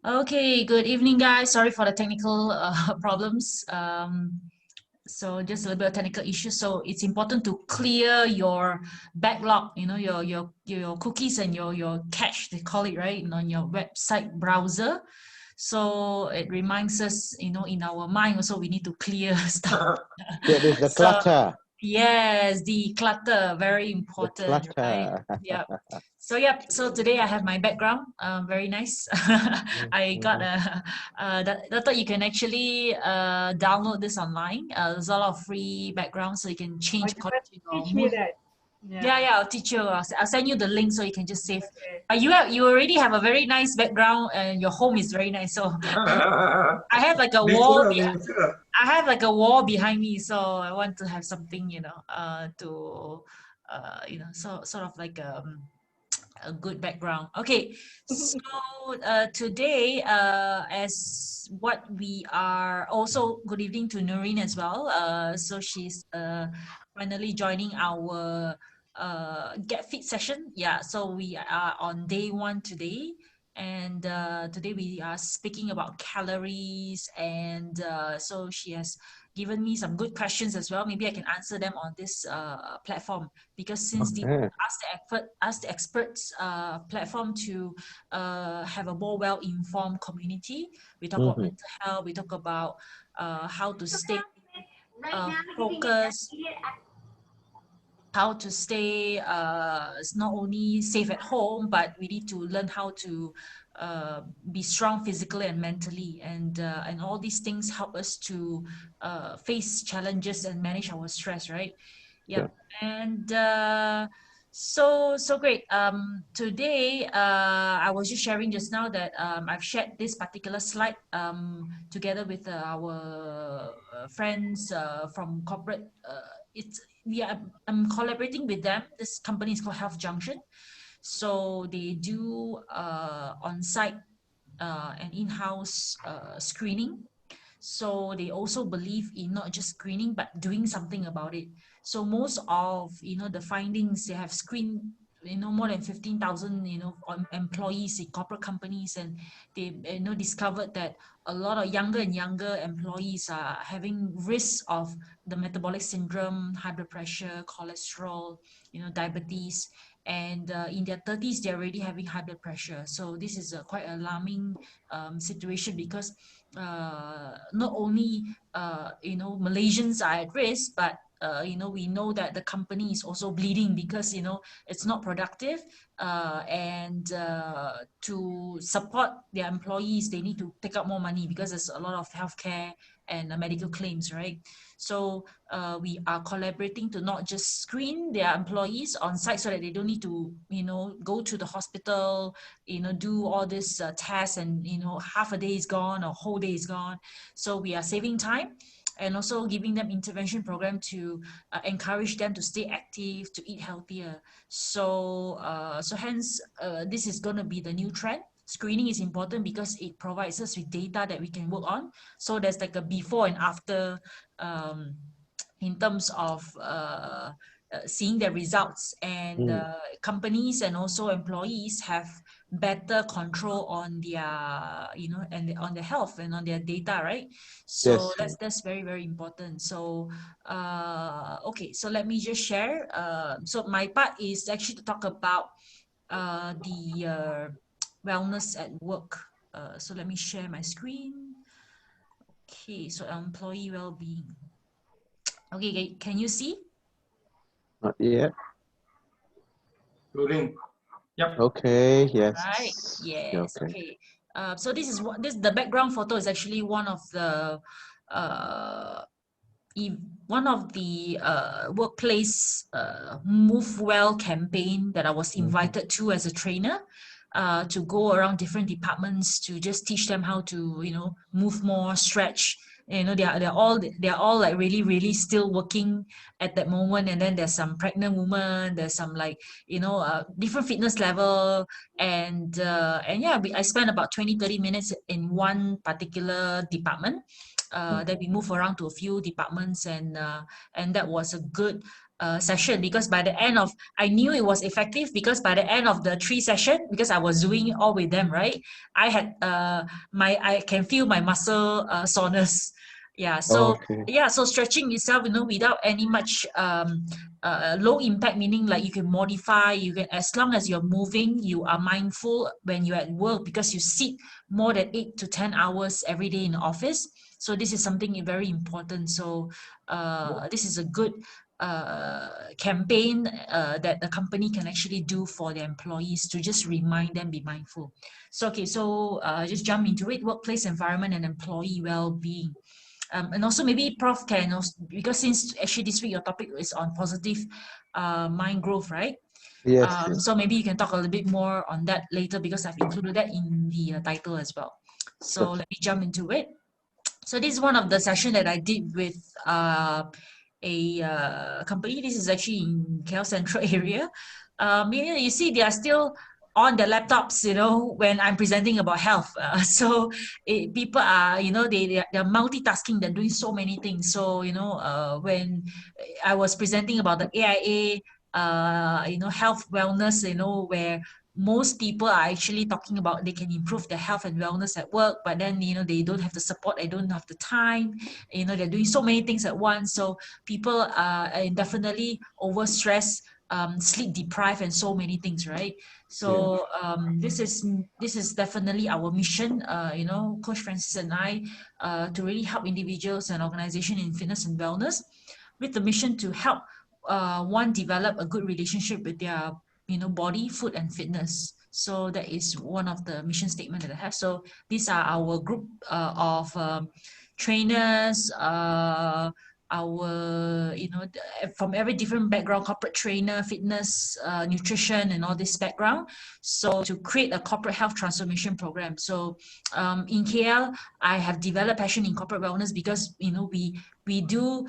Okay, good evening, guys. Sorry for the technical problems. So just a little bit of technical issues. So it's important to clear your backlog, your cookies and your cache, they call it, right, on your website browser. So it reminds us, in our mind also we need to clear stuff. That is the So clutter. yes, the clutter, very The important, right? clutter. Yeah. So yep. So today I have my background. Very nice. I got Mhm. a. That thought you can actually download this online. There's a lot of free background, so you can Oh, change you according must to your teach me mood. that. Yeah, Yeah. yeah. I'll teach you. I'll send you the link so you can just save. Okay. You already have a very nice background, and your home is very nice. So I have like a wall. Betul lah, betul. I have like a wall behind me, so I want to have something, sort of like a good background. Okay, so today, as what we are also good evening to Noreen as well. So she's finally joining our Get Fit session. Yeah, so we are on day one today. And today we are speaking about calories, and so she has given me some good questions as well. Maybe I can answer them on this platform, because since the Okay. Ask the Experts platform to have a more well-informed community. We talk about Mhm. mental health. We talk about how to stay focused, how to stay not only safe at home, but we need to learn how to be strong physically and mentally, and all these things help us to face challenges and manage our stress, right? Sure. Yep. And so great. Today, I was just sharing just now that I've shared this particular slide together with our friends from corporate. I'm collaborating with them. This company is called Health Junction. So they do on-site and in-house screening. So they also believe in not just screening but doing something about it. So most of the findings, they have screened more than 15,000 employees in corporate companies, and they discovered that a lot of younger and younger employees are having risks of the metabolic syndrome, high blood pressure, cholesterol, diabetes, and in their 30s they're already having high blood pressure. So this is a quite alarming situation, because not only Malaysians are at risk, but we know that the company is also bleeding, because it's not productive, and to support their employees they need to take out more money, because there's a lot of healthcare and medical claims, right? So we are collaborating to not just screen their employees on site, so that they don't need to go to the hospital, do all this tests, and half a day is gone or whole day is gone. So we are saving time, and also giving them intervention program to encourage them to stay active, to eat healthier. So hence this is going to be the new trend. Screening is important because it provides us with data that we can work on. So there's like a before and after, in terms of seeing the results, and Mm. companies and also employees have better control on their and on their health and on their data, right? So Yes. that's very, very important. So okay, so let me just share. So my part is actually to talk about the wellness at work. So let me share my screen. Okay, so employee well-being. Okay, can you see? Not yet. Loading. Yep. Okay. Right. Yes. Yes. Okay. Okay. So the background photo is actually one of the uh, workplace Move Well campaign that I was invited to as a trainer, to go around different departments to just teach them how to move more, stretch. They're all like really, really still working at that moment, and then there's some pregnant woman, there's some like different fitness level, and yeah, I spent about 20-30 minutes in one particular department. Then we move around to a few departments, and that was a good session, because by the end of, I knew it was effective because by the end of the 3 session, because I was doing it all with them, right? I had I can feel my muscle soreness. Yeah, so Okay. yeah, so stretching itself, without any much low impact, meaning like you can modify, you can, as long as you're moving, you are mindful when you're at work, because you sit more than 8 to 10 hours every day in the office. So this is something very important. So this is a good campaign that the company can actually do for their employees to just remind them, be mindful. So okay, so just jump into it: workplace environment and employee well-being. And also maybe Prof can also, because since actually this week your topic is on positive mind growth, right? Yes. So maybe you can talk a little bit more on that later, because I've included that in the title as well. So let me jump into it. So this is one of the session that I did with a company. This is actually in KL Central area. You see, they are still on their laptops, when I'm presenting about health. People are, they're multitasking. They're doing so many things. So, when I was presenting about the AIA, health wellness, where most people are actually talking about they can improve their health and wellness at work, but then they don't have the support, they don't have the time, they're doing so many things at once. So people are definitely overstressed, sleep deprived, and so many things, right? So this is definitely our mission, Coach Francis and I, to really help individuals and organizations in fitness and wellness, with the mission to help one develop a good relationship with their body, food, and fitness. So that is one of the mission statement that I have. So these are our group of trainers, our from every different background: corporate trainer, fitness, nutrition, and all this background. So to create a corporate health transformation program. So in KL, I have developed passion in corporate wellness because we do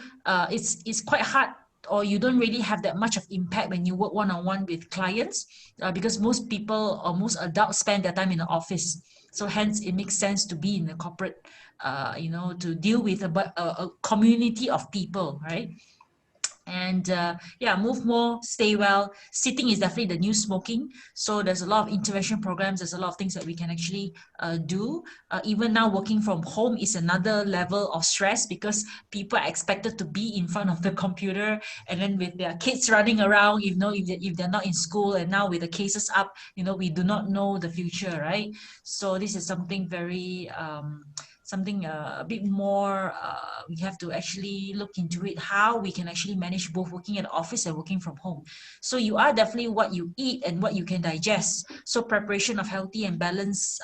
it's quite hard, or you don't really have that much of impact when you work one-on-one with clients, because most people or most adults spend their time in the office. So hence it makes sense to be in the corporate, to deal with a community of people, right? And move more, stay well. Sitting is definitely the new smoking. So there's a lot of intervention programs, there's a lot of things that we can actually do. Even now, working from home is another level of stress, because people are expected to be in front of the computer, and then with their kids running around, if they're not in school, and now with the cases up, we do not know the future, right? So this is something very something a bit more, we have to actually look into it, how we can actually manage both working at the office and working from home. So you are definitely what you eat and what you can digest. So preparation of healthy and balanced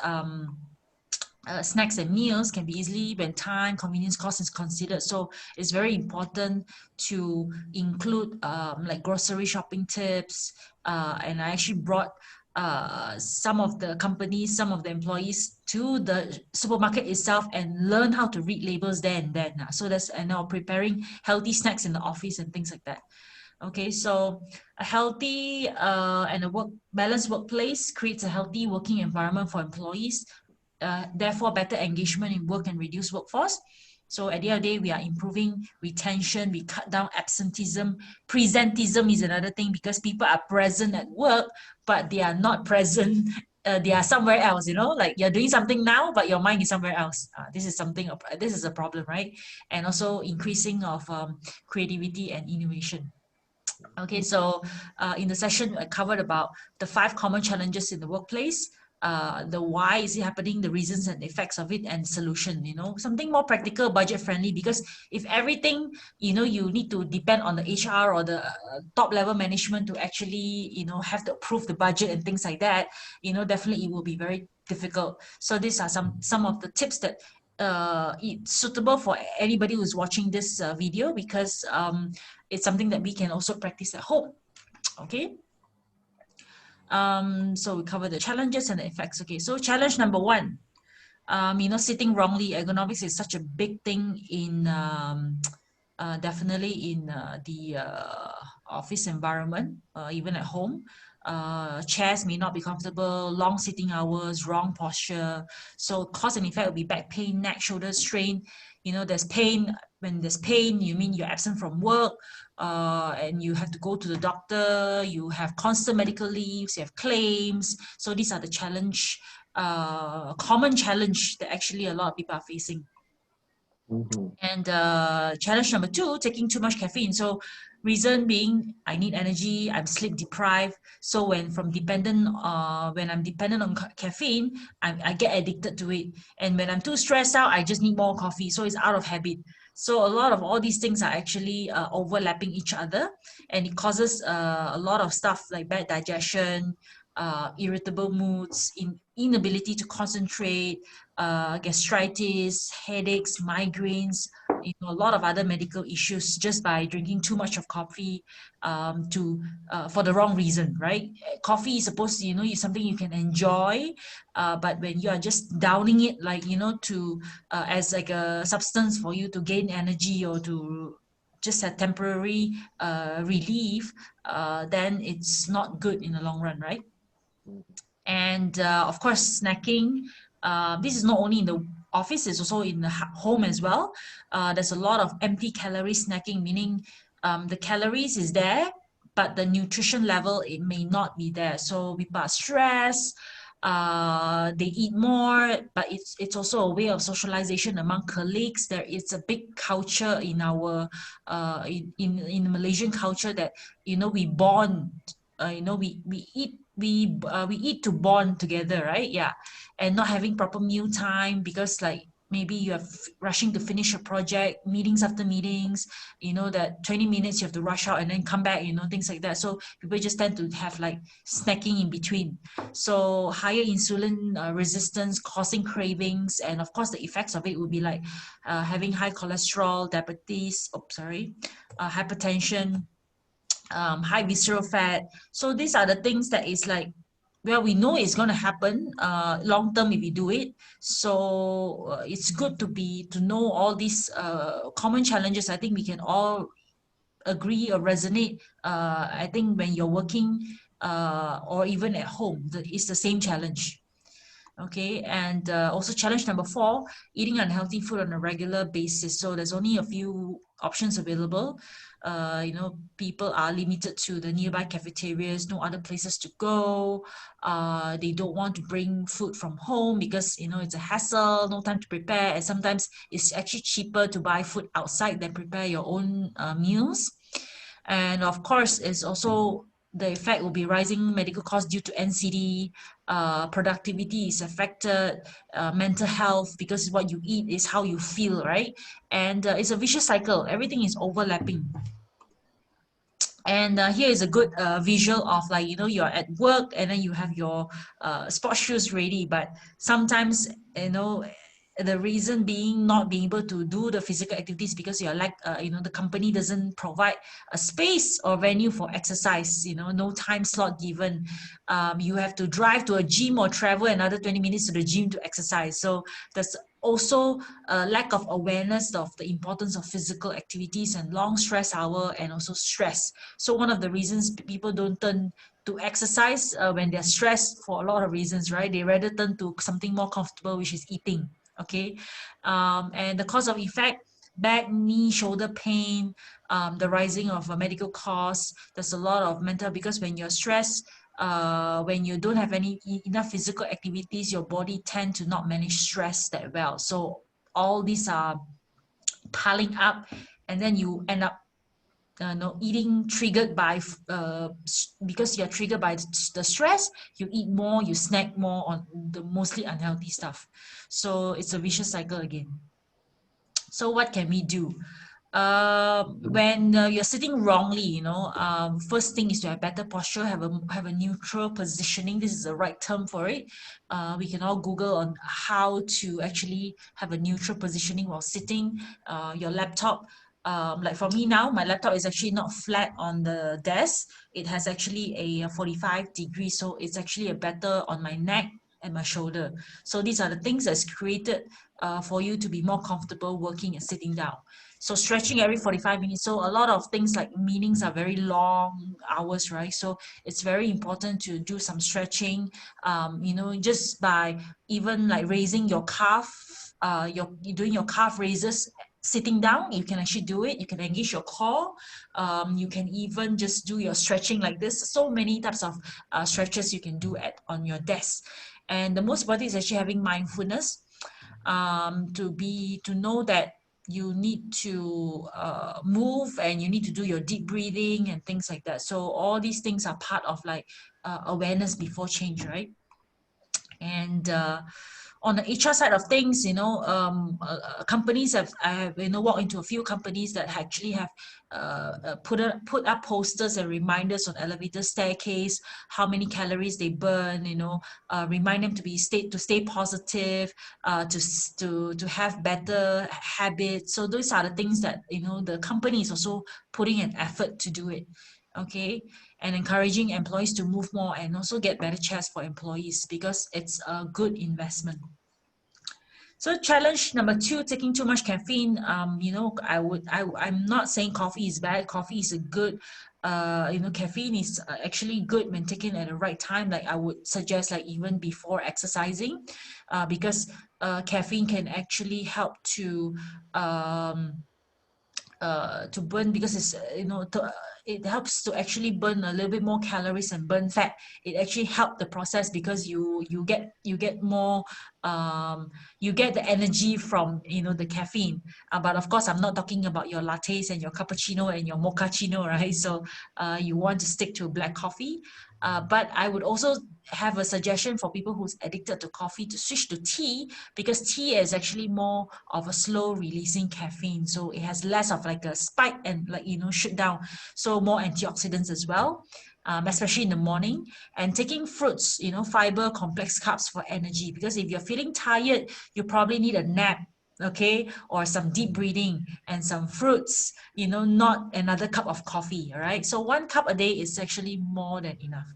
snacks and meals can be easily, when time, convenience, cost is considered. So it's very important to include like grocery shopping tips. And I actually brought some of the companies, some of the employees to the supermarket itself and learn how to read labels there and then. So that's, and now preparing healthy snacks in the office and things like that. Okay, so a healthy and a balanced workplace creates a healthy working environment for employees, therefore better engagement in work and reduced workforce. So at the end of the day, we are improving retention, we cut down absenteeism. Presenteeism is another thing, because people are present at work, but they are not present. They are somewhere else, like you're doing something now, but your mind is somewhere else. This is a problem, right? And also increasing of creativity and innovation. Okay, so in the session, I covered about the 5 common challenges in the workplace, the why is it happening, the reasons and effects of it, and solution, something more practical, budget friendly, because if everything, you need to depend on the HR or the top level management to actually, have to approve the budget and things like that, definitely it will be very difficult. So these are some of the tips that it's suitable for anybody who's watching this video, because it's something that we can also practice at home. Okay. So we cover the challenges and the effects. Okay, so challenge number 1, sitting wrongly. Ergonomics is such a big thing in definitely in the office environment, even at home. Chairs may not be comfortable, long sitting hours, wrong posture. So cause and effect will be back pain, neck, shoulder strain. There's pain when there's pain, you mean you're absent from work, and you have to go to the doctor, you have constant medical leaves, you have claims. So these are the common challenge that actually a lot of people are facing. And challenge number 2, taking too much caffeine. So reason being, I need energy, I'm sleep deprived. So when I'm dependent on caffeine, I get addicted to it. And when I'm too stressed out, I just need more coffee. So it's out of habit. So a lot of all these things are actually overlapping each other, and it causes a lot of stuff like bad digestion, irritable moods, inability to concentrate, gastritis, headaches, migraines, a lot of other medical issues just by drinking too much of coffee for the wrong reason, right? Coffee is supposed to, is something you can enjoy, but when you are just downing it, like, to as like a substance for you to gain energy or to just a temporary relief, then it's not good in the long run, right? And of course, snacking. This is not only in the office, it's also in the home as well. There's a lot of empty calorie snacking, meaning the calories is there, but the nutrition level, it may not be there. So people are stressed, they eat more, but it's also a way of socialization among colleagues. There is a big culture in our in the Malaysian culture that we bond, we eat to bond together, right? Yeah. And not having proper meal time because, like, maybe you are rushing to finish a project, meetings after meetings, that 20 minutes you have to rush out and then come back, things like that. So people just tend to have like snacking in between. So higher insulin resistance causing cravings, and of course the effects of it would be like having high cholesterol, diabetes, hypertension, high visceral fat. So these are the things that is like, well, we know it's going to happen long term if we do it. So it's good to know all these common challenges. I think we can all agree or resonate. I think when you're working or even at home, it's the same challenge. Okay, and also challenge number 4, eating unhealthy food on a regular basis. So there's only a few options available. People are limited to the nearby cafeterias, no other places to go. They don't want to bring food from home because it's a hassle, no time to prepare, and sometimes it's actually cheaper to buy food outside than prepare your own meals. And of course, it's also the effect will be rising medical costs due to NCD. Productivity is affected, mental health, because what you eat is how you feel, right? And it's a vicious cycle. Everything is overlapping. And here is a good visual of, like, you're at work and then you have your sports shoes ready, but sometimes the reason being not being able to do the physical activities because you're like the company doesn't provide a space or venue for exercise, no time slot given. You have to drive to a gym or travel another 20 minutes to the gym to exercise. So there's also a lack of awareness of the importance of physical activities and long stress hour, and also stress. So one of the reasons people don't turn to exercise when they're stressed, for a lot of reasons, right? They rather turn to something more comfortable, which is eating. Okay. And the cause of effect: back, knee, shoulder pain, the rising of medical costs. There's a lot of mental, because when you're stressed, when you don't have enough physical activities, your body tend to not manage stress that well. So all these are piling up, and then you end up eating triggered by because you're triggered by the stress. You eat more, you snack more on the mostly unhealthy stuff. So it's a vicious cycle again. So what can we do? When you're sitting wrongly, first thing is to have better posture, have a neutral positioning. This is the right term for it. We can all Google on how to actually have a neutral positioning while sitting. Your laptop, like for me now, my laptop is actually not flat on the desk. It has actually a 45 degrees, so it's actually a better on my neck and my shoulder. So these are the things that's created for you to be more comfortable working and sitting down. So stretching every 45 minutes. So a lot of things like meetings are very long hours, right? So it's very important to do some stretching, just by even like raising your calf, you're doing your calf raises sitting down, you can actually do it. You can engage your core. You can even just do your stretching like this. So many types of stretches you can do on your desk. And the most important is actually having mindfulness, to know that you need to move, and you need to do your deep breathing and things like that. So all these things are part of like awareness before change, right? And on the HR side of things, companies I have walked into a few companies that actually have put up posters and reminders on elevator staircase, how many calories they burn, remind them to stay positive, to have better habits. So those are the things that the company is also putting an effort to do it. Okay, and encouraging employees to move more and also get better chairs for employees, because it's a good investment. So challenge number 2, taking too much caffeine. I'm not saying coffee is bad. Coffee is a good, caffeine is actually good when taken at the right time. Like I would suggest, like even before exercising, because caffeine can actually help to burn, because it's it helps to actually burn a little bit more calories and burn fat. It actually helps the process, because you get more, you get the energy from the caffeine. But of course, I'm not talking about your lattes and your cappuccino and your mochaccino, right? So you want to stick to black coffee. But I would also have a suggestion for people who's addicted to coffee to switch to tea, because tea is actually more of a slow releasing caffeine, so it has less of like a spike and shoot down, so more antioxidants as well, especially in the morning. And taking fruits, fiber, complex carbs for energy, because if you're feeling tired, you probably need a nap, okay, or some deep breathing and some fruits, not another cup of coffee. All right, so 1 cup a day is actually more than enough.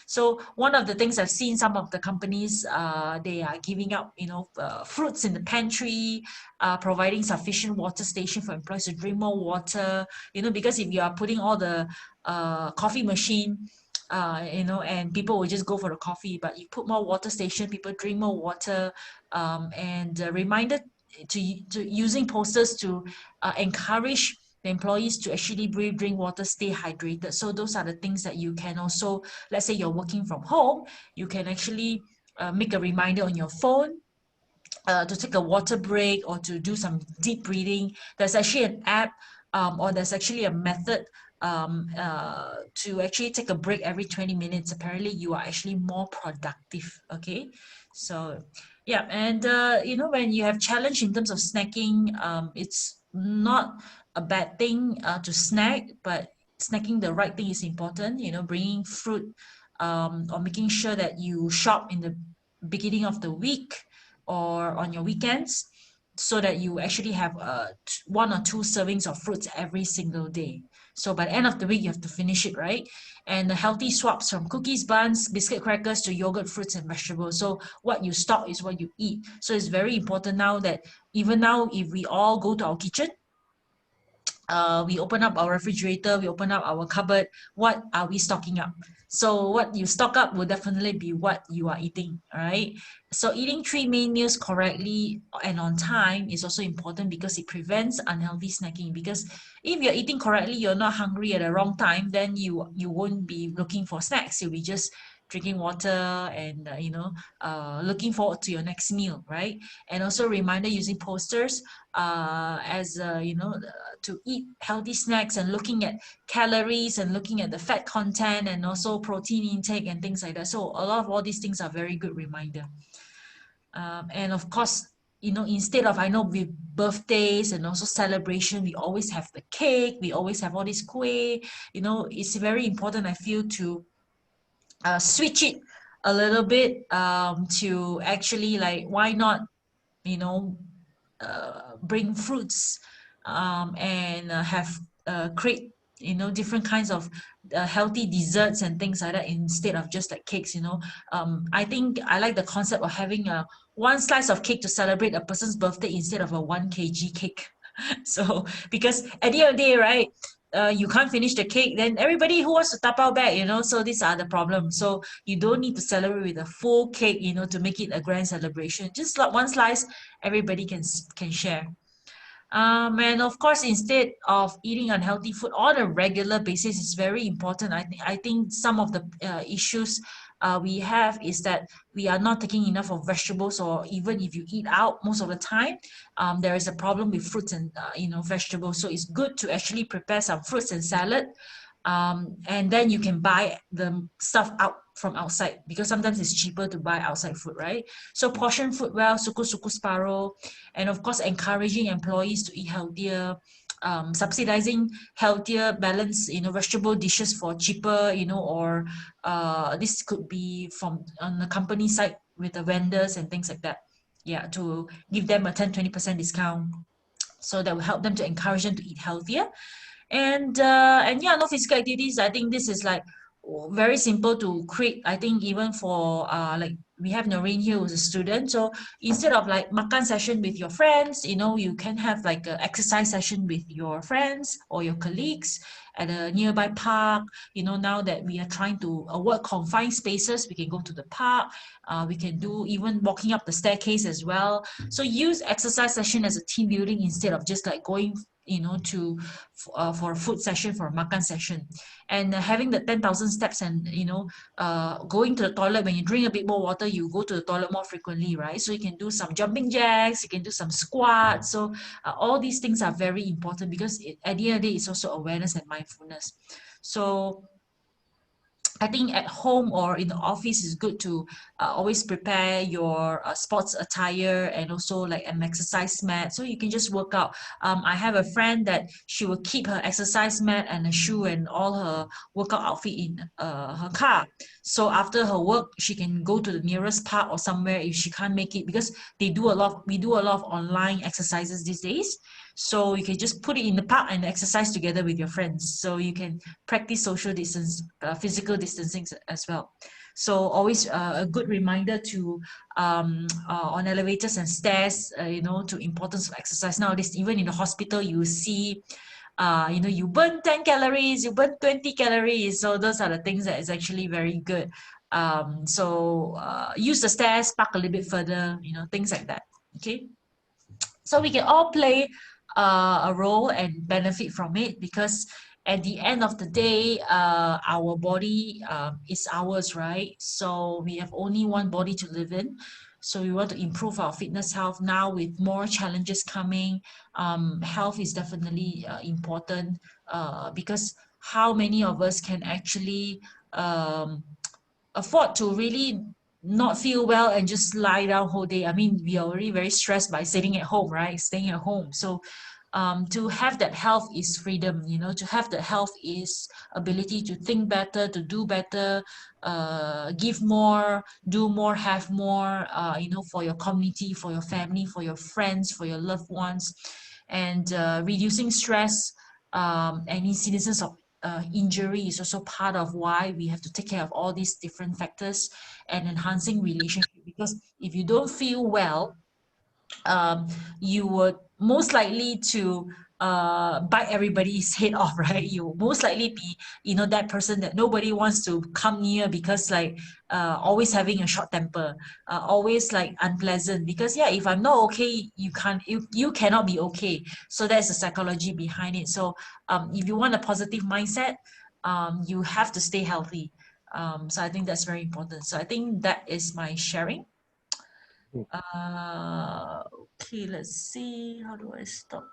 So one of the things I've seen, some of the companies, they are giving out, fruits in the pantry, providing sufficient water station for employees to drink more water, because if you are putting all the coffee machine, and people will just go for the coffee, but you put more water station, people drink more water, and reminder to using posters to encourage the employees to actually drink water, stay hydrated. So those are the things that you can also, let's say you're working from home, you can actually make a reminder on your phone to take a water break or to do some deep breathing. There's actually an app, or there's actually a method to actually take a break every 20 minutes. Apparently you are actually more productive. Okay, so yeah. And when you have challenge in terms of snacking, it's not a bad thing to snack, but snacking the right thing is important. Bringing fruit, or making sure that you shop in the beginning of the week or on your weekends, so that you actually have 1 or 2 servings of fruits every single day. So by the end of the week, you have to finish it, right? And the healthy swaps from cookies, buns, biscuit crackers to yogurt, fruits, and vegetables. So what you stock is what you eat. So it's very important now that even now, if we all go to our kitchen, we open up our refrigerator, we open up our cupboard, what are we stocking up? So what you stock up will definitely be what you are eating, all right? So eating 3 main meals correctly and on time is also important, because it prevents unhealthy snacking. Because if you're eating correctly, you're not hungry at the wrong time, then you won't be looking for snacks. You'll be just drinking water and looking forward to your next meal, right? And also reminder using posters as to eat healthy snacks, and looking at calories and looking at the fat content and also protein intake and things like that. So a lot of all these things are very good reminder. And of course, instead of, I know with birthdays and also celebration, we always have the cake, we always have all this kueh, it's very important, I feel, to switch it a little bit, to actually, like, why not, bring fruits, and have create different kinds of healthy desserts and things like that, instead of just like cakes. I think I like the concept of having a 1 slice of cake to celebrate a person's birthday instead of a 1 kg cake. So because at the end of the day, right, you can't finish the cake, then everybody who wants to tap out back, so these are the problems. So you don't need to celebrate with a full cake, to make it a grand celebration. Just like 1 slice, everybody can share. And of course, instead of eating unhealthy food on a regular basis is very important. I think some of the issues we have is that we are not taking enough of vegetables, or even if you eat out most of the time, there is a problem with fruits and vegetables. So it's good to actually prepare some fruits and salad, and then you can buy the stuff out from outside, because sometimes it's cheaper to buy outside food, right? So portion food well, suku separuh, and of course encouraging employees to eat healthier, subsidizing healthier balanced vegetable dishes for cheaper, or this could be from on the company side with the vendors and things like that. Yeah, to give them a 10-20% discount, so that will help them to encourage them to eat healthier. And yeah, no physical activities. I think this is like very simple to create. I think even for like we have Noreen here who's a student, so instead of like makan session with your friends, you can have like a exercise session with your friends or your colleagues at a nearby park. Now that we are trying to avoid confined spaces, we can go to the park. We can do even walking up the staircase as well. So use exercise session as a team building instead of just like going to for a food session, for a makan session. And having the 10,000 steps, and going to the toilet, when you drink a bit more water, you go to the toilet more frequently, right? So you can do some jumping jacks, you can do some squats. So all these things are very important, because at the end of the day, it's also awareness and mindfulness. So I think at home or in the office is good to always prepare your sports attire, and also like an exercise mat, so you can just work out. I have a friend that she will keep her exercise mat and a shoe and all her workout outfit in her car. So after her work, she can go to the nearest park or somewhere if she can't make it, because we do a lot of online exercises these days. So you can just put it in the park and exercise together with your friends. So you can practice social distance, physical distancing as well. So always a good reminder to on elevators and stairs, to importance of exercise. Nowadays, even in the hospital, you see, you burn 10 calories, you burn 20 calories. So those are the things that is actually very good. So use the stairs, park a little bit further, things like that. Okay. So we can all play a role and benefit from it, because at the end of the day, our body is ours, right? So we have only one body to live in. So we want to improve our fitness health now with more challenges coming. Health is definitely important, because how many of us can actually um, afford to really not feel well and just lie down whole day? I mean, we are already very stressed by sitting at home, right? Staying at home. So to have that health is freedom, to have the health is ability to think better, to do better, give more, do more, have more, for your community, for your family, for your friends, for your loved ones, and reducing stress, and incidences of injury is also part of why we have to take care of all these different factors, and enhancing relationship. Because if you don't feel well, um, you would most likely to bite everybody's head off, right? You most likely be, that person that nobody wants to come near, because like always having a short temper, always like unpleasant. Because yeah, if I'm not okay, you cannot be okay. So that's the psychology behind it. So if you want a positive mindset, you have to stay healthy. So I think that's very important. So I think that is my sharing. Uh, okay, let's see. How do I stop?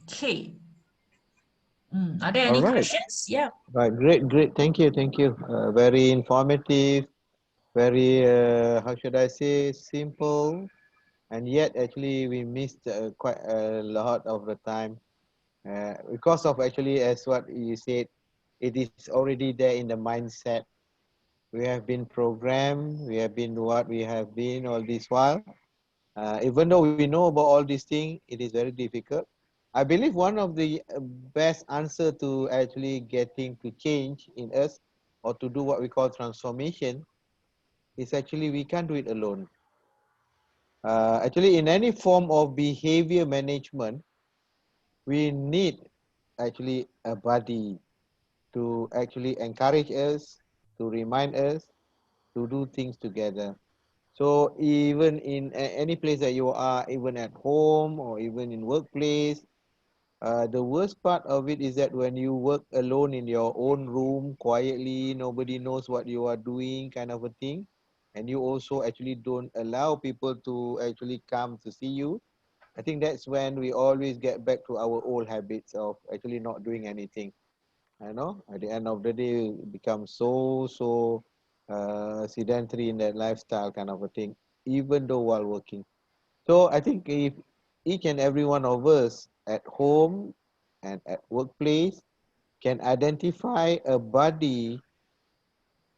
Okay. Are there All any right. questions? Yeah. Right. Great. Great. Thank you. Thank you. Very informative. Very, how should I say, simple. And yet, actually, we missed quite a lot of the time because of actually, as what you said, it is already there in the mindset. We have been programmed. We have been what we have been all this while. Even though we know about all these things, it is very difficult. I believe one of the best answer to actually getting to change in us, or to do what we call transformation, is actually we can't do it alone. Actually, in any form of behavior management, we need actually a body to actually encourage us, to remind us, to do things together. So even in any place that you are, even at home or even in workplace, the worst part of it is that when you work alone in your own room, quietly, nobody knows what you are doing, kind of a thing, and you also actually don't allow people to actually come to see you. I think that's when we always get back to our old habits of actually not doing anything. I know at the end of the day, we become so sedentary in that lifestyle kind of a thing, even though while working. So I think if each and every one of us at home and at workplace can identify a buddy,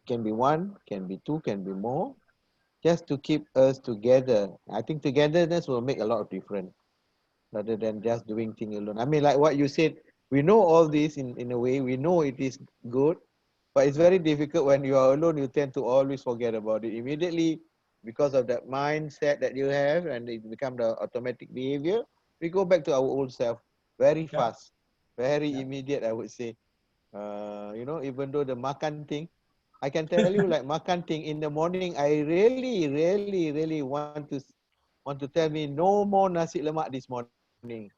can be one, can be two, can be more, just to keep us together. I think togetherness will make a lot of difference rather than just doing things alone. I mean, like what you said, we know all this in a way, we know it is good, but it's very difficult when you are alone, you tend to always forget about it immediately because of that mindset that you have and it become the automatic behavior. We go back to our old self very Yeah, fast, very yeah. immediate, I would say. Even though the makan thing, I can tell you like makan thing in the morning, I really want to tell me no more nasi lemak this morning.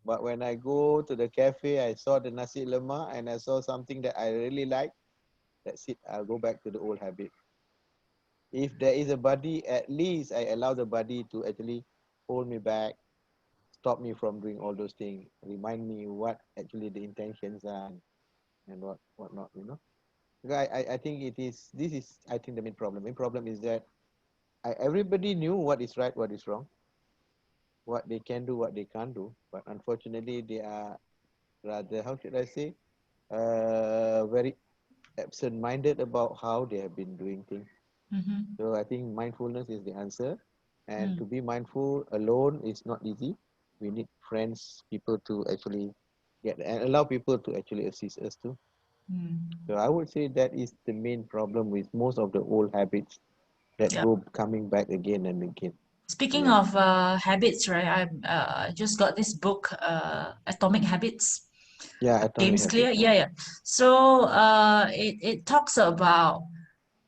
But when I go to the cafe, I saw the nasi lemak and I saw something that I really like. That's it. I'll go back to the old habit. If there is a buddy, at least I allow the buddy to actually hold me back, stop me from doing all those things, remind me what actually the intentions are and what not, you know. Because I think this is I think the main problem. Main problem is that everybody knew what is right, what is wrong, what they can do, what they can't do. But unfortunately, they are rather, how should I say, very absent-minded about how they have been doing things. Mm-hmm. So I think mindfulness is the answer. And to Mm. be mindful alone is not easy. We need friends, people to actually get and allow people to actually assist us too. Mm. So I would say that is the main problem with most of the old habits that Yeah. go coming back again and again. Speaking Yeah. of habits, right? I just got this book, Atomic Habits. Yeah, atomic James Clear. habits. Yeah. Yeah, yeah. So it talks about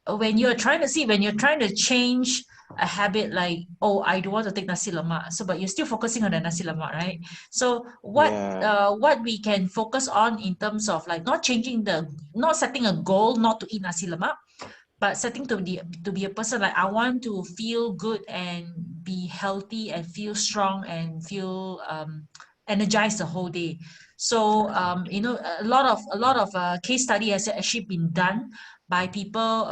when you're trying to see when you're trying to change a habit, like, oh, I don't want to take nasi lemak, so but you're still focusing on the nasi lemak, right? So Yeah. what we can focus on in terms of like not setting a goal not to eat nasi lemak, but setting to be a person like I want to feel good and be healthy and feel strong and feel energized the whole day. So a lot of case study has actually been done by people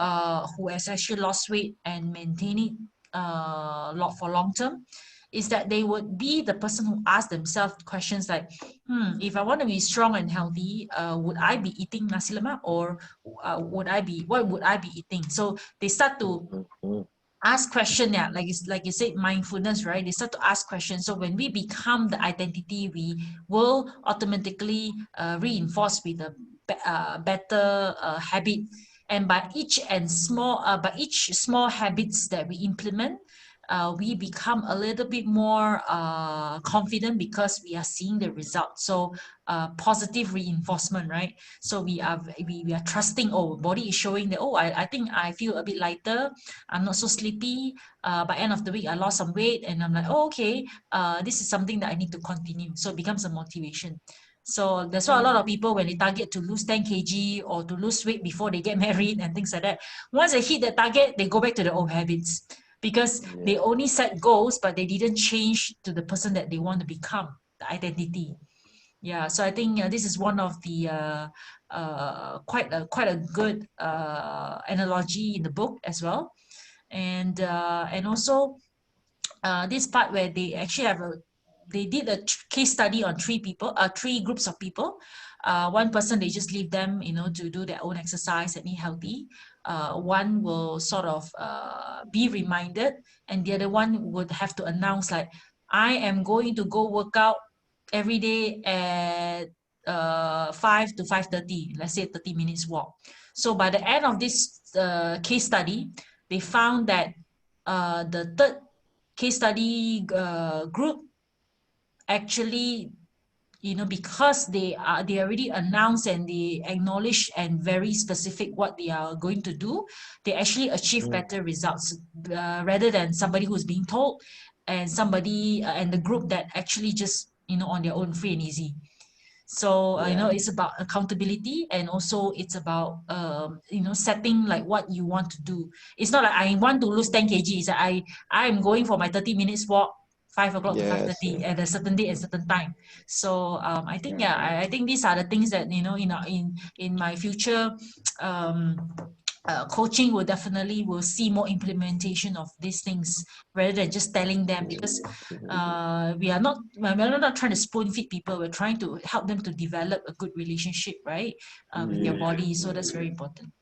who has actually lost weight and maintain it lot for long term, is that they would be the person who ask themselves questions like, if I want to be strong and healthy, would I be eating nasi lemak, or what would I be eating? So they start to Mm-hmm. ask question, yeah, like you said, mindfulness, right? They start to ask questions. So when we become the identity, we will automatically reinforce with a better habit. And by each small habits that we implement, we become a little bit more confident because we are seeing the results. So positive reinforcement, right? So we are trusting, oh, body is showing that, oh, I think I feel a bit lighter, I'm not so sleepy. By end of the week, I lost some weight, and I'm like, oh, okay, this is something that I need to continue. So it becomes a motivation. So that's why a lot of people, when they target to lose 10 kg or to lose weight before they get married and things like that, once they hit the target, they go back to the old habits because they Yeah. only set goals, but they didn't change to the person that they want to become, the identity. Yeah, so I think this is one of the quite a good analogy in the book as well, and also this part where they actually they did a case study on three groups of people. One person, they just leave them, to do their own exercise and eat healthy. One will sort of be reminded, and the other one would have to announce like, I am going to go work out every day at 5 to 5:30, let's say 30 minutes walk. So by the end of this case study, they found that the third case study group actually because they already announced and they acknowledge and very specific what they are going to do, they actually achieve better results rather than somebody who's being told and somebody and the group that actually just on their own free and easy. So Yeah. it's about accountability, and also it's about setting like what you want to do. It's not like I want to lose 10 kgs. I'm going for my 30 minutes walk, 5 o'clock to Yes. 5:30 at a certain date and certain time. So I think, Yeah. yeah, I think these are the things that in my future um coaching will see more implementation of these things rather than just telling them, because we're not trying to spoon feed people. We're trying to help them to develop a good relationship, right, with their Yeah. body. So that's very important.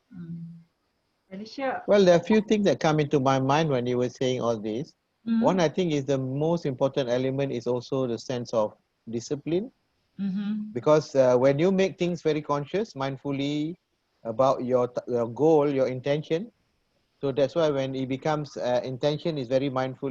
Alicia, Well, there are a few things that come into my mind when you were saying all this. One, Mm-hmm. I think, is the most important element is also the sense of discipline, Mm-hmm. because when you make things very conscious, mindfully about your goal, your intention, so that's why when it becomes intention is very mindful,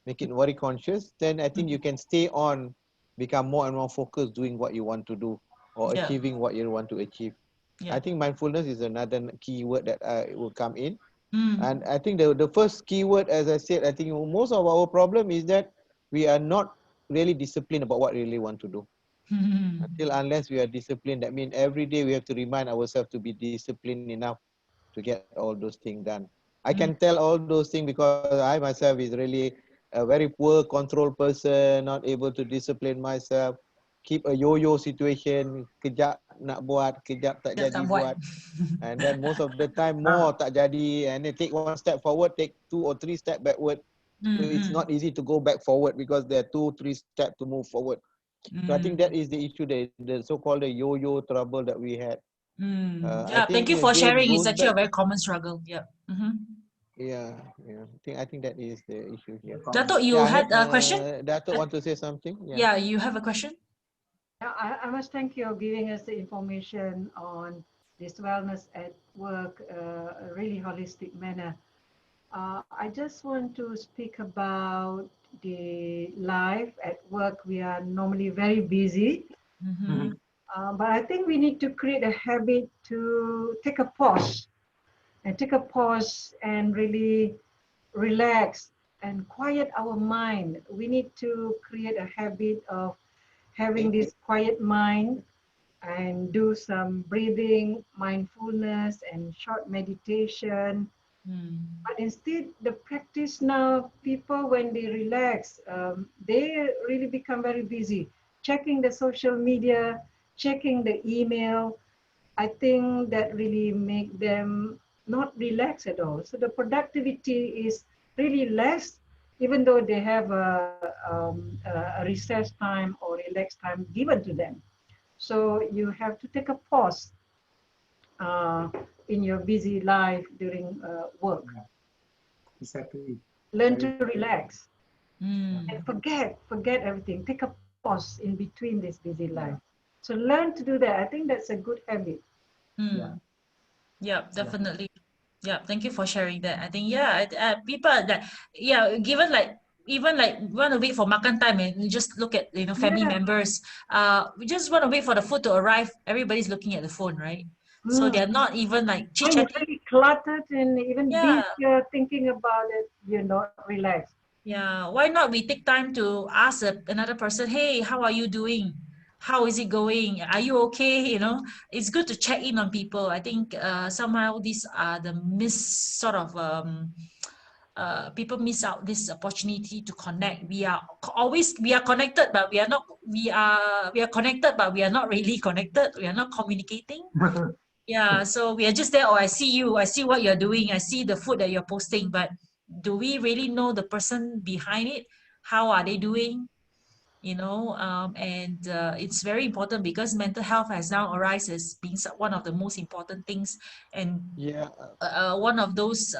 make it very conscious, then I think you can stay on, become more and more focused doing what you want to do or Yeah. achieving what you want to achieve. I Yeah. think mindfulness is another key word that will come in. And Mm. I think the first keyword, as I said, I think most of our problem is that we are not really disciplined about what we really want to do. Mm-hmm. Until unless we are disciplined, that means every day we have to remind ourselves to be disciplined enough to get all those things done. I can tell all those things because I myself is really a very poor control person, not able to discipline myself, keep a yo-yo situation, kejap nak buat, kejap tak Tak jadi buat. buat. And then most of the time ah, more tak jadi, and then take one step forward, take 2 or 3 steps backward. So it's Mm-mm. not easy to go back forward because there are 2, 3 steps to move forward. So I think that Mm. is the issue, the so-called the yo-yo trouble that we had. Mm. I Yeah, thank think you for again sharing. It's goes actually a back. very common struggle. Yeah. Mm-hmm. Yeah, yeah. I think that is the issue here. very common. Dato', you Yeah, I had heard a question? Dato want to say something. Yeah. Yeah, you have a question? Yeah, I must thank you for giving us the information on this wellness at work, a really holistic manner. I just want to speak about the life at work. We are normally very busy, Mm-hmm. but I think we need to create a habit to take a pause and really relax and quiet our mind. We need to create a habit of having this quiet mind and do some breathing, mindfulness, and short meditation. Mm. But instead, the practice now, people, when they relax, they really become very busy, checking the social media, checking the email. I think that really make them not relax at all. So the productivity is really less, even though they have a recess time or relax time given to them. So you have to take a pause uh, in your busy life during work. Yeah, exactly. Learn Very to relax and Mm. forget everything. Take a pause in between this busy life. yeah, So learn to do that. I think that's a good habit. yeah, Mm. Yeah, yeah, definitely. Yeah, thank you for sharing that. I think, yeah, people that, yeah, given like even like want to wait for makan time and you just look at family Yeah. members. We just want to wait for the food to arrive. Everybody's looking at the phone, right? So Mm. they're not even like chit Mind chatting. really cluttered and even Yeah, busy thinking about it. You're not relaxed. yeah. Why not we take time to ask another person, hey, how are you doing? How is it going? Are you okay? It's good to check in on people. I think somehow these are the people miss out this opportunity to connect. We are connected, but we are connected, but we are not really connected. We are not communicating. Yeah, so we are just there. Oh, I see you. I see what you're doing. I see the food that you're posting. But do we really know the person behind it? How are they doing? And it's very important because mental health has now arisen as being one of the most important things, and Yeah. one of those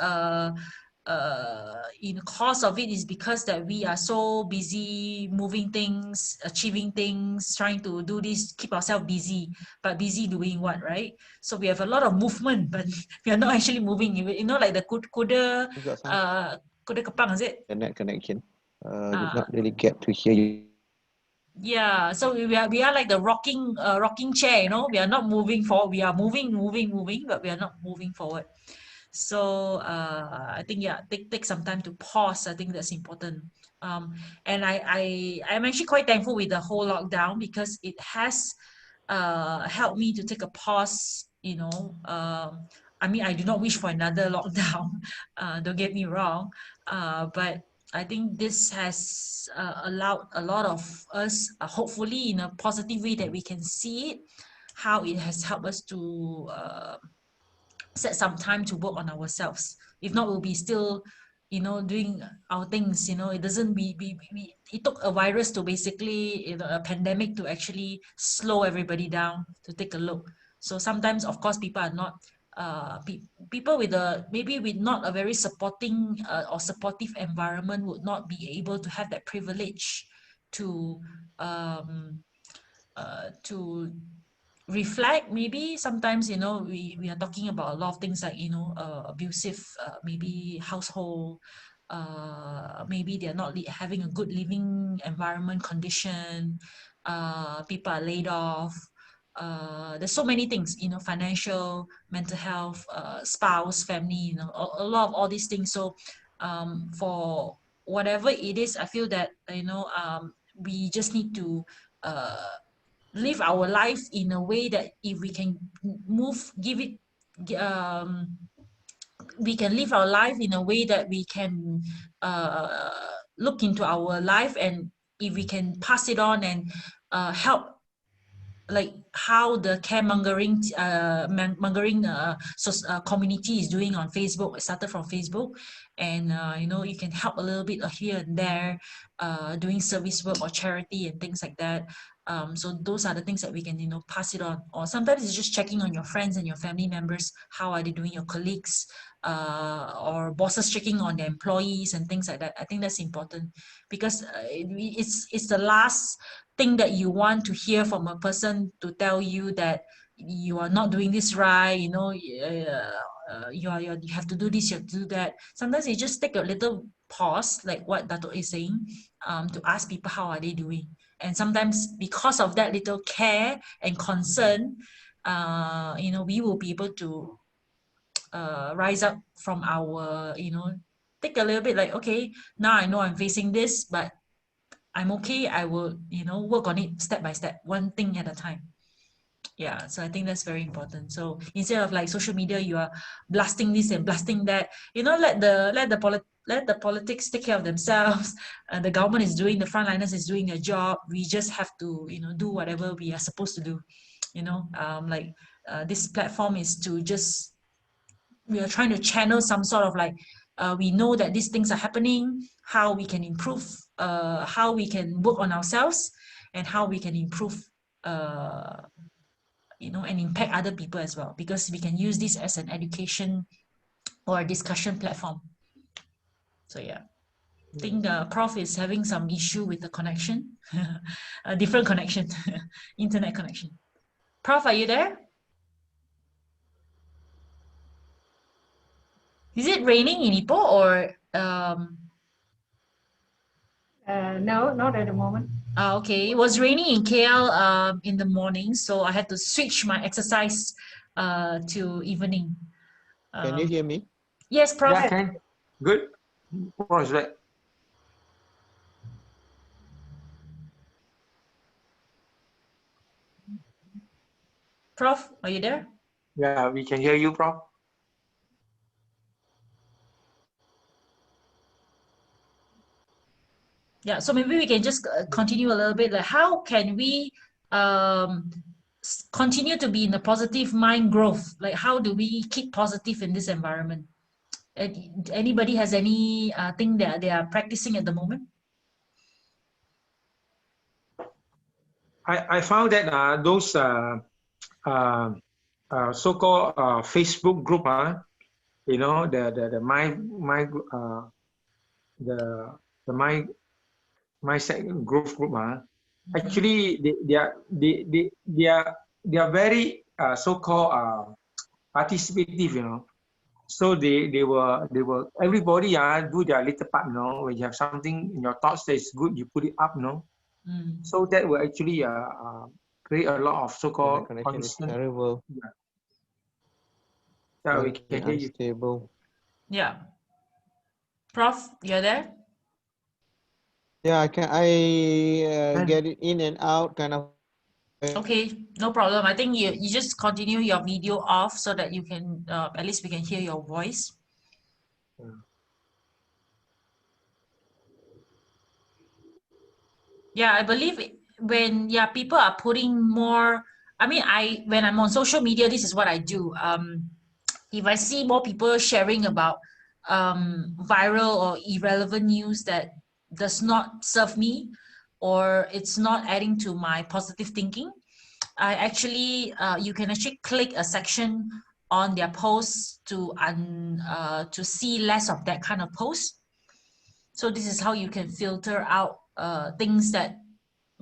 in cause of it is because that we are so busy moving things, achieving things, trying to do this, keep ourselves busy, but busy doing what, right? So we have a lot of movement, but we are not actually moving. Like the kuda, You got some kuda kepang, is it? internet connection. Did Uh, not really get to hear you. Yeah, so we are like the rocking chair, you know. We are not moving forward. We are moving, but we are not moving forward. So I think, yeah, take some time to pause. I think that's important. And I'm actually quite thankful with the whole lockdown because it has helped me to take a pause. You know, I mean, I do not wish for another lockdown. Don't get me wrong, but I think this has allowed a lot of us, hopefully in a positive way, that we can see it, how it has helped us to set some time to work on ourselves. If not, we'll be still, you know, doing our things. You know, it doesn't. It took a virus to basically, you know, a pandemic to actually slow everybody down to take a look. So sometimes, of course, people are not. People with a maybe with not a very supporting or supportive environment would not be able to have that privilege to um, to reflect. Maybe sometimes, you know, we are talking about a lot of things like, you know, abusive maybe household, maybe they're not having a good living environment condition, people are laid off, there's so many things, you know, financial, mental health, spouse, family, you know, a lot of all these things. So for whatever it is, I feel that, you know, we just need to uh, live our life in a way that if we can move give it um, we can live our life in a way that we can look into our life, and if we can pass it on and help, like how the caremongering community is doing on Facebook. It started from Facebook, and you know, you can help a little bit here and there, doing service work or charity and things like that. So those are the things that we can, you know, pass it on. Or sometimes it's just checking on your friends and your family members, how are they doing, your colleagues, or bosses checking on their employees and things like that. I think that's important because it's the last thing that you want to hear from a person to tell you that you are not doing this right, you know, you have to do this, you have to do that. Sometimes you just take a little pause, like what Dato is saying, to ask people how are they doing. And sometimes because of that little care and concern, you know, we will be able to rise up from our, you know, take a little bit like, okay, now I know I'm facing this, but I'm okay. I will, you know, work on it step by step, one thing at a time. Yeah, so I think that's very important. So instead of like social media, you are blasting this and blasting that. You know, let the politics take care of themselves. The government is doing, the frontliners is doing their job. We just have to, you know, do whatever we are supposed to do. You know, like this platform is to just, we are trying to channel some sort of like, we know that these things are happening, how we can improve, how we can work on ourselves, and how we can improve, you know, and impact other people as well, because we can use this as an education or a discussion platform. So yeah, I think Prof is having some issue with the connection, a different connection, internet connection. Prof, are you there? Is it raining in Ipoh or No, not at the moment. okay, it was raining in KL in the morning, so I had to switch my exercise to evening. Can you hear me? Yes, Prof. Yeah, can. Good. What was that? Prof, are you there? Yeah, we can hear you, Prof. Yeah, so maybe we can just continue a little bit. Like, how can we continue to be in a positive mind growth? Like, how do we keep positive in this environment? Anybody has any thing that they are practicing at the moment? I found that those so-called Facebook group, you know, the mindset growth group, actually they are very so-called participative, you know. So they were everybody do their little part, you know. When you have something in your thoughts that is good, you put it up, you know. So that will actually create a lot of The so-called connection is constant. terrible. Yeah, we Very can hear you. unstable. Yeah. Prof, you're there? Yeah, I get it in and out kind of. Okay, no problem. I think you just continue your video off so that you can, at least we can hear your voice. Yeah, I believe when people are putting more, I mean, when I'm on social media, this is what I do. If I see more people sharing about viral or irrelevant news that does not serve me, or it's not adding to my positive thinking, I actually you can actually click a section on their posts to see less of that kind of post. So this is how you can filter out things that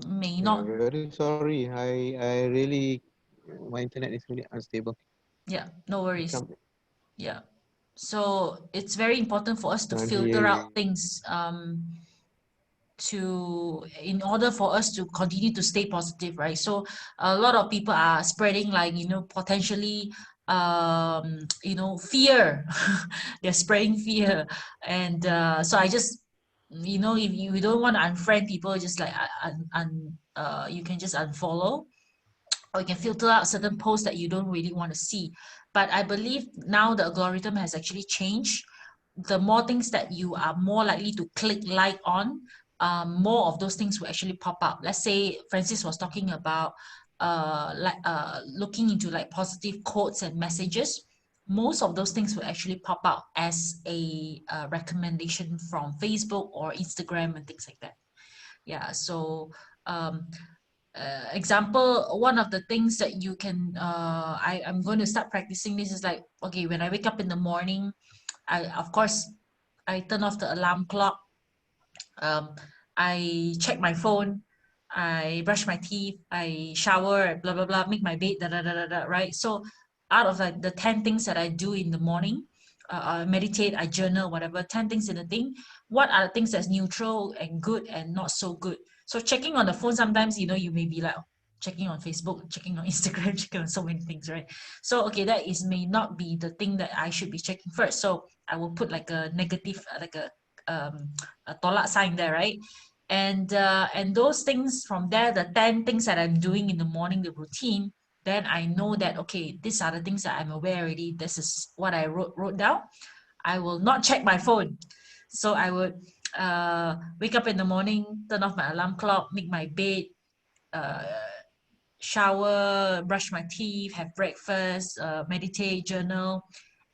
may Yeah, not. very sorry. I really, my internet is really unstable. Yeah, no worries. Come, Yeah, so it's very important for us to can't filter hear out you. things in order for us to continue to stay positive, right? So a lot of people are spreading, like, potentially fear. They're spreading fear. And so I just, if you don't want to unfriend people, just like you can just unfollow, or you can filter out certain posts that you don't really want to see. But I believe now the algorithm has actually changed. The more things that you are more likely to click like on, more of those things will actually pop up. Let's say Francis was talking about looking into like positive quotes and messages. Most of those things will actually pop out as a recommendation from Facebook or Instagram and things like that. Yeah, so um, example, one of the things that you can I'm going to start practicing this is like, okay, when I wake up in the morning, of course I turn off the alarm clock. I check my phone, I brush my teeth, I shower, blah blah blah, make my bed, da da da da, da, right? So out of like the 10 things that I do in the morning, I meditate, I journal, whatever, 10 things in a thing. What are the things that's neutral and good and not so good? So checking on the phone, sometimes you may be like checking on Facebook, checking on Instagram, checking on so many things, right? So okay, that is may not be the thing that I should be checking first. So I will put like a negative, like a tolak sign there, right? And those things from there, the 10 things that I'm doing in the morning, the routine, then I know that okay, these are the things that I'm aware already. This is what I wrote down. I will not check my phone. So I would wake up in the morning, turn off my alarm clock, make my bed, uh, shower, brush my teeth, have breakfast, meditate, journal,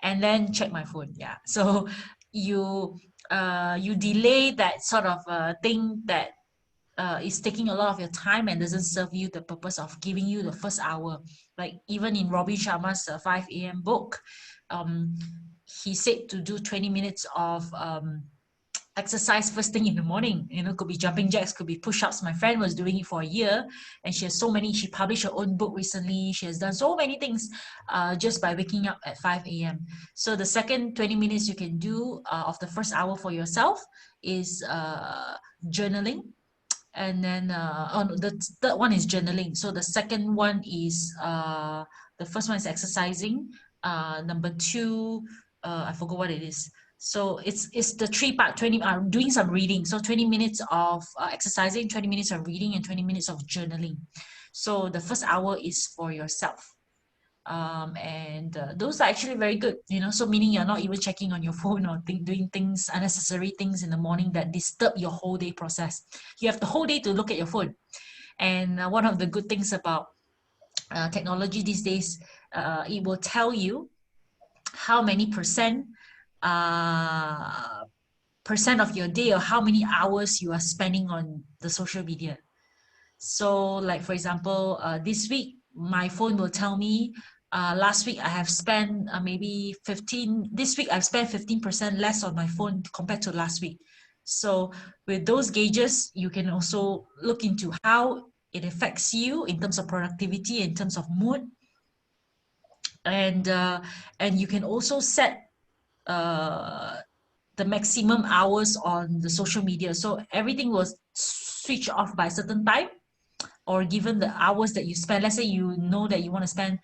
and then check my phone. Yeah. So you delay that sort of thing that is taking a lot of your time and doesn't serve you the purpose of giving you the first hour. Like even in Robin Sharma's 5 a.m. book, um, he said to do 20 minutes of exercise first thing in the morning. Could be jumping jacks, could be push-ups. My friend was doing it for a year, and she published her own book recently. She has done so many things just by waking up at 5 a.m. So the second 20 minutes you can do of the first hour for yourself is journaling. And then the third one is journaling. So the second one is the first one is exercising. Number two, I forgot what it is. So it's the three part. 20 doing some reading. So 20 minutes of exercising, 20 minutes of reading, and 20 minutes of journaling. So the first hour is for yourself. And those are actually very good, so meaning you're not even checking on your phone or doing things, unnecessary things in the morning that disturb your whole day process. You have the whole day to look at your phone. And one of the good things about technology these days, it will tell you how many percent of your day, or how many hours you are spending on the social media. So like for example, this week my phone will tell me last week I have spent maybe 15, this week I've spent 15% less on my phone compared to last week. So with those gauges, you can also look into how it affects you in terms of productivity, in terms of mood. And you can also set the maximum hours on the social media. So everything was switch off by a certain time, or given the hours that you spend. Let's say you know that you want to spend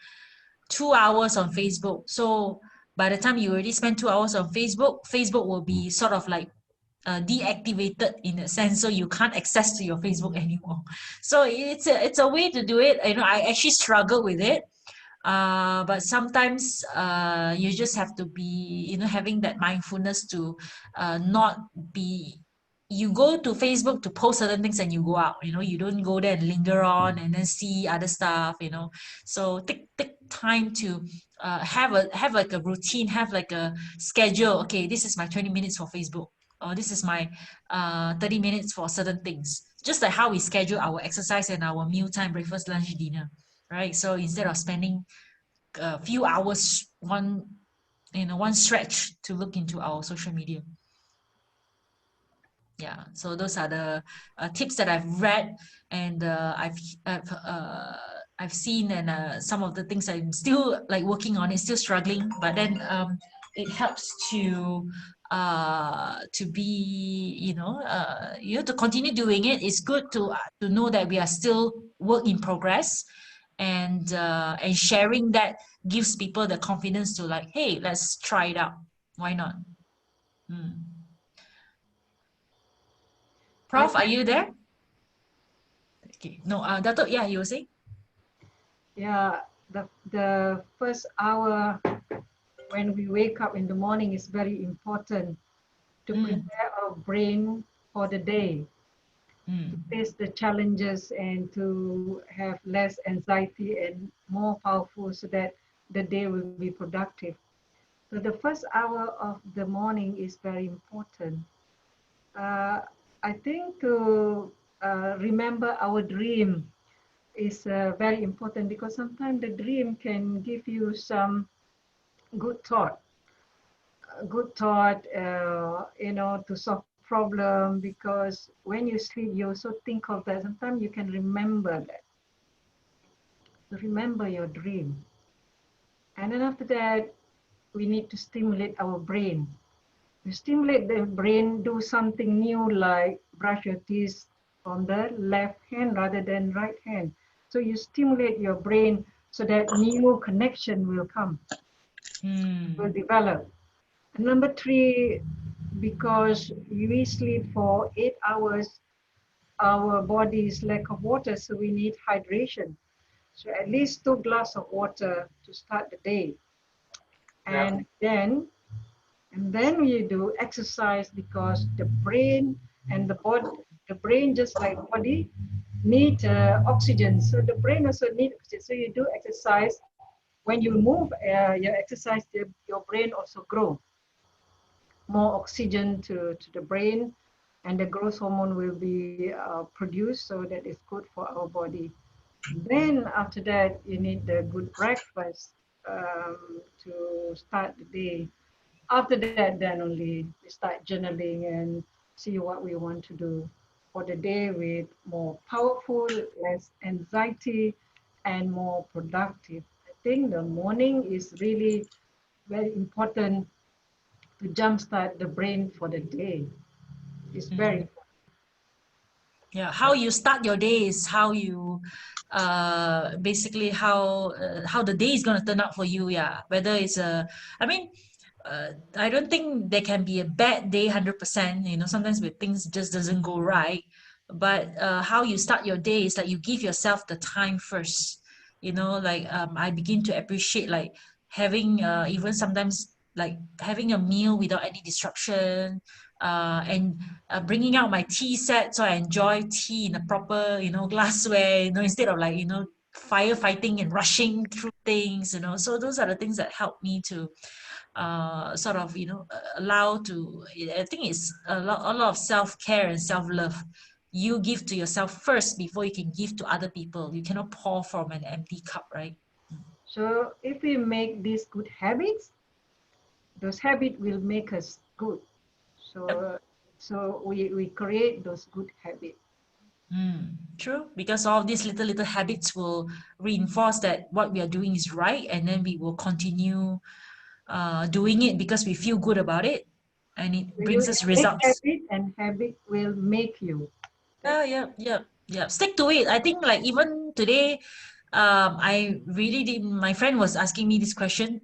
2 hours on Facebook. So by the time you already spend 2 hours on Facebook, Facebook will be sort of like deactivated in a sense, so you can't access to your Facebook anymore. So it's a way to do it. I actually struggle with it, but sometimes you just have to be having that mindfulness to not be. You go to Facebook to post certain things and you go out. You don't go there and linger on and then see other stuff. So take time to have like a routine, have like a schedule. Okay, this is my 20 minutes for Facebook, or this is my 30 minutes for certain things. Just like how we schedule our exercise and our meal time, breakfast, lunch, dinner, right? So instead of spending a few hours one stretch to look into our social media. Yeah, so those are the tips that I've read, and I've seen, and some of the things I'm still like working on it, still struggling, but then it helps to be to continue doing it. It's good to know that we are still work in progress, and sharing that gives people the confidence to like, hey, let's try it out, why not? Prof, are you there? Okay, no, Dato, yeah, you were saying? Yeah, the first hour when we wake up in the morning is very important to prepare our brain for the day, to face the challenges and to have less anxiety and more powerful, so that the day will be productive. So the first hour of the morning is very important. I think to remember our dream is very important, because sometimes the dream can give you some good thought, to solve problem, because when you sleep, you also think of that. Sometimes you can remember that. So remember your dream. And then after that, we need to stimulate our brain. To stimulate the brain, do something new, like brush your teeth on the left hand rather than right hand. So you stimulate your brain so that new connection will come, will develop. And number three, because we sleep for 8 hours, our body is lack of water, so we need hydration. So at least 2 glasses of water to start the day. And then we do exercise, because the brain and the body, the brain just like body need oxygen. So the brain also needs oxygen. So you do exercise. When you move your exercise, your brain also grow. More oxygen to the brain, and the growth hormone will be produced, so that is good for our body. Then after that, you need the good breakfast to start the day. After that, then only we start journaling and see what we want to do for the day, with more powerful, less anxiety, and more productive. I think the morning is really very important to jumpstart the brain for the day. It's very important. Yeah, how you start your day is how you basically how the day is going to turn out for you. Yeah, whether it's I don't think there can be a bad day 100%. Sometimes when things just doesn't go right, but how you start your day is like you give yourself the time first. I begin to appreciate like having even sometimes like having a meal without any disruption, and bringing out my tea set, so I enjoy tea in a proper glassware, instead of like firefighting and rushing through things. So those are the things that help me to sort of allow to. I think it's a lot of self-care and self-love. You give to yourself first before you can give to other people. You cannot pour from an empty cup, right? So if we make these good habits, those habits will make us good. So we create those good habits. True, because all of these little habits will reinforce that what we are doing is right, and then we will continue doing it because we feel good about it, and it So brings you us make results. habit, and habit will make you. Yeah. Stick to it. I think like even today, I really did. My friend was asking me this question.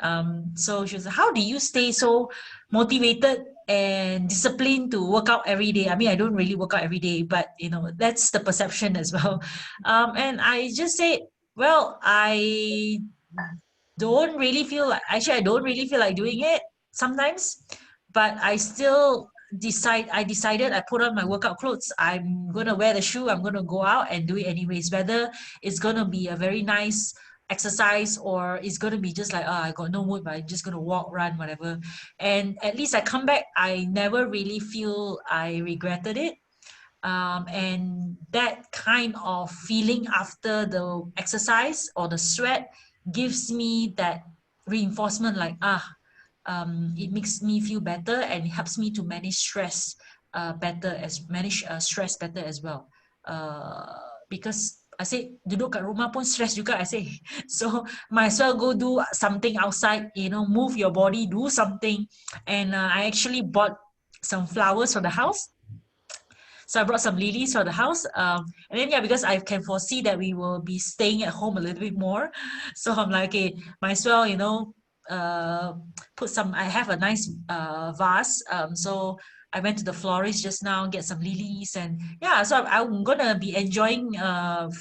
So she was like, "How do you stay so motivated and disciplined to work out every day?" I mean, I don't really work out every day, but you know, that's the perception as well. And I just say, well, I don't really feel like doing it sometimes, but I decided, I put on my workout clothes, I'm gonna wear the shoe, I'm gonna go out and do it anyways, whether it's gonna be a very nice exercise or it's gonna be just like, I got no mood, but I'm just gonna walk, run, whatever. And at least I come back, I never really feel I regretted it. And that kind of feeling after the exercise or the sweat gives me that reinforcement, like, it makes me feel better and it helps me to manage stress stress better as well. Because I say duduk kat rumah pun stress juga, I say. So might as well go do something outside, you know, move your body, do something. And I actually bought some flowers for the house. So I brought some lilies for the house. And then, yeah, because I can foresee that we will be staying at home a little bit more. So I'm like, okay, might as well, you know, uh, I have a nice vase. So I went to the florist just now, get some lilies. And yeah, so I'm going to be enjoying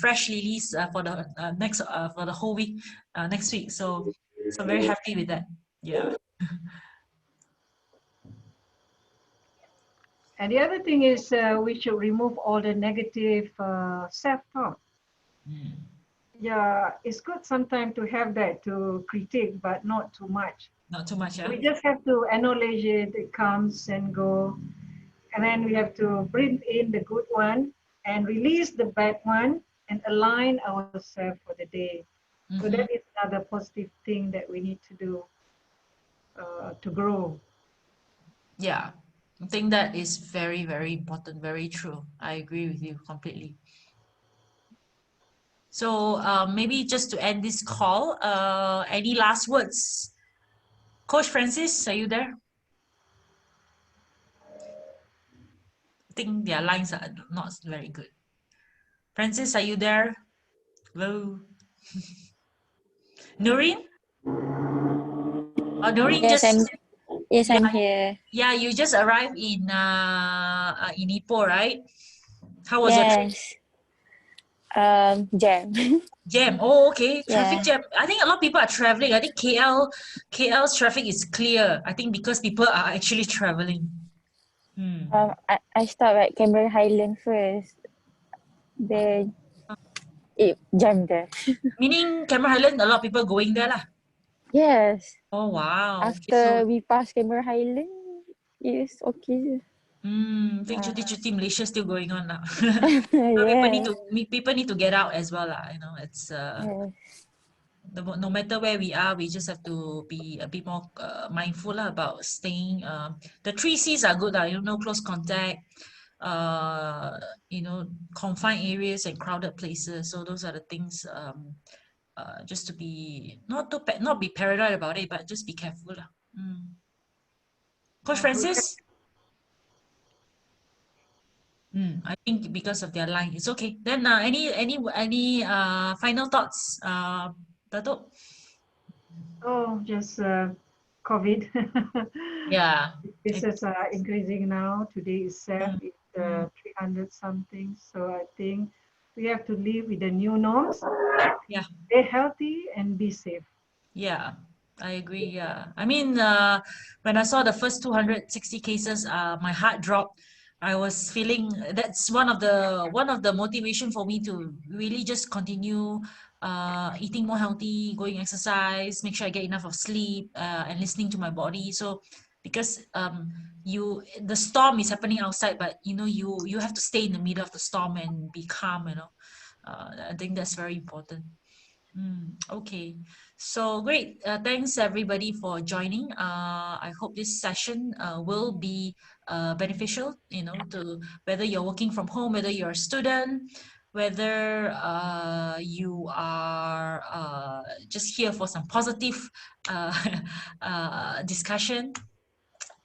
fresh lilies for the whole week, next week. So I'm very happy with that. Yeah. And the other thing is we should remove all the negative self-talk. Yeah, it's good sometimes to have that to critique, but not too much. Not too much, yeah? We just have to acknowledge it. It comes and go, and then we have to bring in the good one and release the bad one and align ourselves for the day. So that is another positive thing that we need to do to grow. Yeah, I think that is very, very important, very true. I agree with you completely. So maybe just to end this call, any last words? Coach Francis, are you there? I think their lines are not very good. Francis, are you there? Hello? Noreen? Oh, Noreen Yes, just, I'm yeah, here. yeah, you just arrived in Ipoh, right? How was your trip? Yes. Jam. Jam. Oh, okay. Traffic Yeah. jam. I think a lot of people are traveling. I think KL's traffic is clear. I think because people are actually traveling. I stopped at Cameron Highland first. Then it jammed there. Meaning Cameron Highland, a lot of people going there lah. Yes. Oh wow. Okay, so After we passed Cameron Highland, it's okay. I think cuti Malaysia still going on now. Yeah. People need to get out as well lah. You know, it's Yes. no matter where we are, we just have to be a bit more mindful lah about staying. The 3 Cs are good lah. You know, close contact, you know, confined areas and crowded places. So those are the things. Just to be not be paranoid about it, but just be careful lah. Coach Francis. I think because of their line, it's okay. Then any final thoughts, Dato'? Oh, just COVID. Yeah. Cases are increasing now. Today is set. Mm, It's mm. 300 something. So I think we have to live with the new norms. Yeah. Stay healthy and be safe. Yeah, I agree. Yeah. I mean, when I saw the first 260 cases, my heart dropped. I was feeling that's one of the motivation for me to really just continue eating more healthy, going exercise, make sure I get enough of sleep, and listening to my body. So because the storm is happening outside, but you know you have to stay in the middle of the storm and be calm, you know. I think that's very important. Okay, so great. Thanks everybody for joining. I hope this session will be beneficial, you know, to whether you're working from home, whether you're a student, whether you are just here for some positive uh, discussion.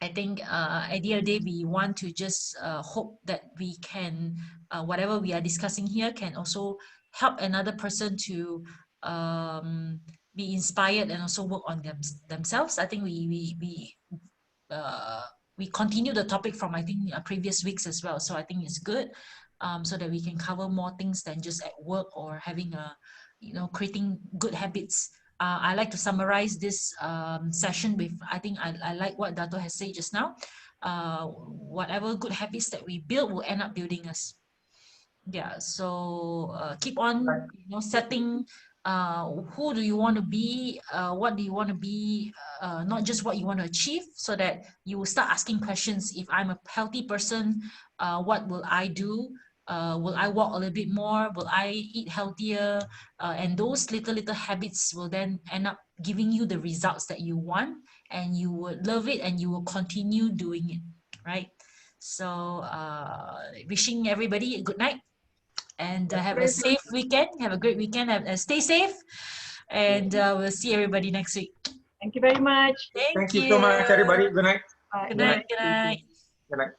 I think at the end of the day, we want to just hope that we can whatever we are discussing here can also help another person to be inspired and also work on themselves. I think we continue the topic from, I think, previous weeks as well. So I think it's good, so that we can cover more things than just at work or having a, creating good habits. I like to summarize this session with, I think I like what Dato has said just now. Whatever good habits that we build will end up building us. Yeah, so keep on, setting who do you want to be, what do you want to be, not just what you want to achieve, so that you will start asking questions. If I'm a healthy person, what will I do? Will I walk a little bit more? Will I eat healthier? And those little habits will then end up giving you the results that you want, and you would love it and you will continue doing it, right? So wishing everybody a good night, and have a safe weekend. Have a great weekend. Stay safe, and we'll see everybody next week. Thank you very much. Thank you so much, everybody. Good night. Bye. Good night. Good night. Good night.